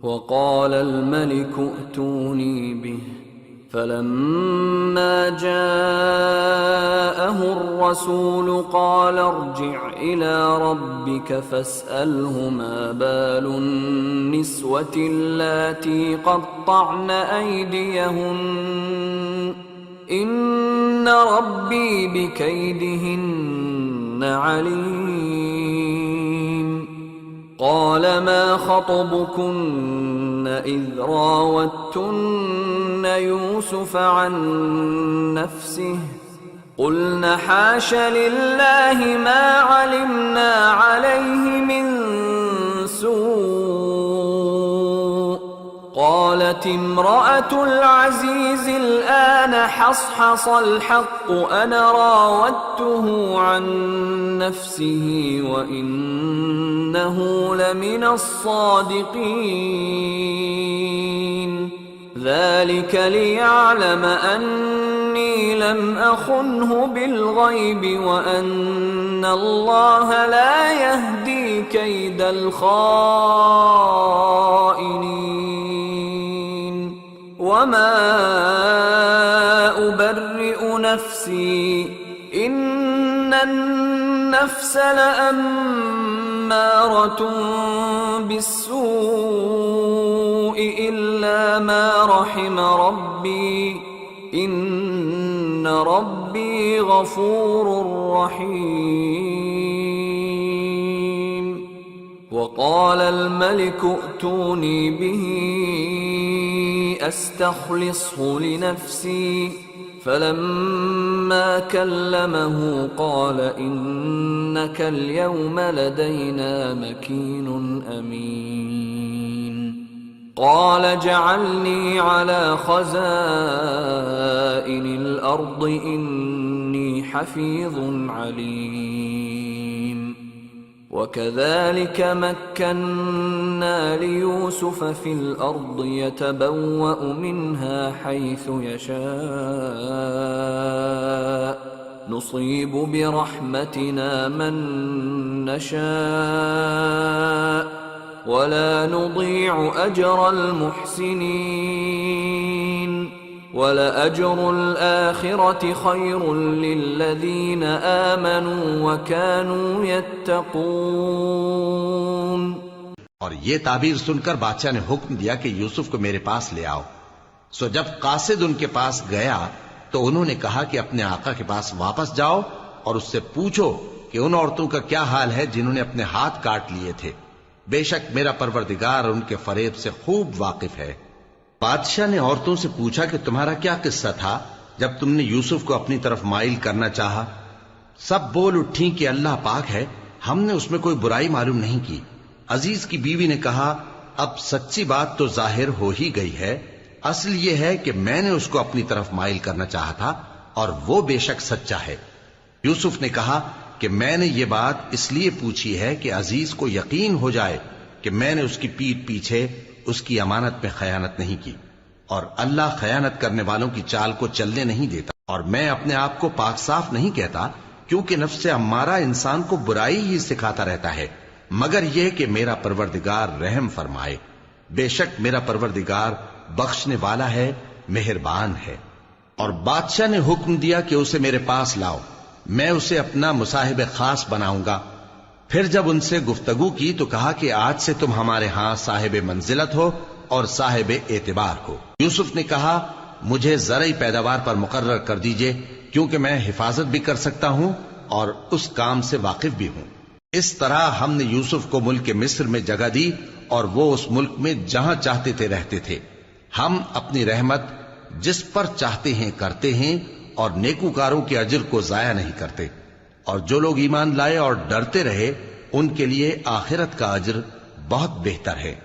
وقال الملك ائتوني به فلما جاءه الرسول قال ارجع إلى ربك فاسأله ما بال النسوة اللاتي قطعن أيديهن إن ربي بكيدهن عليم. قال ما خطبكن إذ راوتن يوسف عن نفسه قلن حاش لله ما علمنا عليه من سوء. قالت امرأة العزيز الآن حصحص الحق أنا راودته عن نفسه وإنه لمن الصادقين. ذلك ليعلم أني لم أخنه بالغيب وأن الله لا يهدي كيد الخائنين. وما أبرئ نفسي إن النفس لأمارة بالسوء إلا ما رحم ربي إن ربي غفور رحيم. وقال الملك ائتوني به أستخلصه لنفسي فلما كلمه قال إنك اليوم لدينا مكين أمين. قال اجعلني على خزائن الأرض إني حفيظ عليم. وكذلك مكنا ليوسف في الأرض يتبوأ منها حيث يشاء نصيب برحمتنا من نشاء ولا نضيع أجر المحسنين. ولأجر الآخرة خير للذين آمنوا وكانوا يتقون. اور یہ تعبیر سن کر بادشاہ نے حکم دیا کہ یوسف کو میرے پاس لے آؤ. سو جب قاصد ان کے پاس گیا تو انہوں نے کہا کہ اپنے آقا کے پاس واپس جاؤ اور اس سے پوچھو کہ ان عورتوں کا کیا حال ہے جنہوں نے اپنے ہاتھ کاٹ لیے تھے. بے شک میرا پروردگار ان کے فریب سے خوب واقف ہے. بادشاہ نے عورتوں سے پوچھا کہ تمہارا کیا قصہ تھا جب تم نے یوسف کو اپنی طرف مائل کرنا چاہا؟ سب بول اٹھیں کہ اللہ پاک ہے، ہم نے اس میں کوئی برائی معلوم نہیں کی. عزیز کی بیوی نے کہا اب سچی بات تو ظاہر ہو ہی گئی ہے. اصل یہ ہے کہ میں نے اس کو اپنی طرف مائل کرنا چاہا تھا اور وہ بے شک سچا ہے. یوسف نے کہا کہ میں نے یہ بات اس لیے پوچھی ہے کہ عزیز کو یقین ہو جائے کہ میں نے اس کی پیٹھ پیچھے اس کی امانت میں خیانت نہیں کی، اور اللہ خیانت کرنے والوں کی چال کو چلنے نہیں دیتا. اور میں اپنے آپ کو پاک صاف نہیں کہتا، کیونکہ نفس ہمارا انسان کو برائی ہی سکھاتا رہتا ہے، مگر یہ کہ میرا پروردگار رحم فرمائے. بے شک میرا پروردگار بخشنے والا ہے، مہربان ہے. اور بادشاہ نے حکم دیا کہ اسے میرے پاس لاؤ، میں اسے اپنا مصاحب خاص بناؤں گا. پھر جب ان سے گفتگو کی تو کہا کہ آج سے تم ہمارے ہاں صاحب منزلت ہو اور صاحب اعتبار ہو. یوسف نے کہا مجھے زرعی پیداوار پر مقرر کر دیجئے، کیونکہ میں حفاظت بھی کر سکتا ہوں اور اس کام سے واقف بھی ہوں. اس طرح ہم نے یوسف کو ملک مصر میں جگہ دی اور وہ اس ملک میں جہاں چاہتے تھے رہتے تھے. ہم اپنی رحمت جس پر چاہتے ہیں کرتے ہیں اور نیکوکاروں کے اجر کو ضائع نہیں کرتے. اور جو لوگ ایمان لائے اور ڈرتے رہے ان کے لیے آخرت کا اجر بہت بہتر ہے.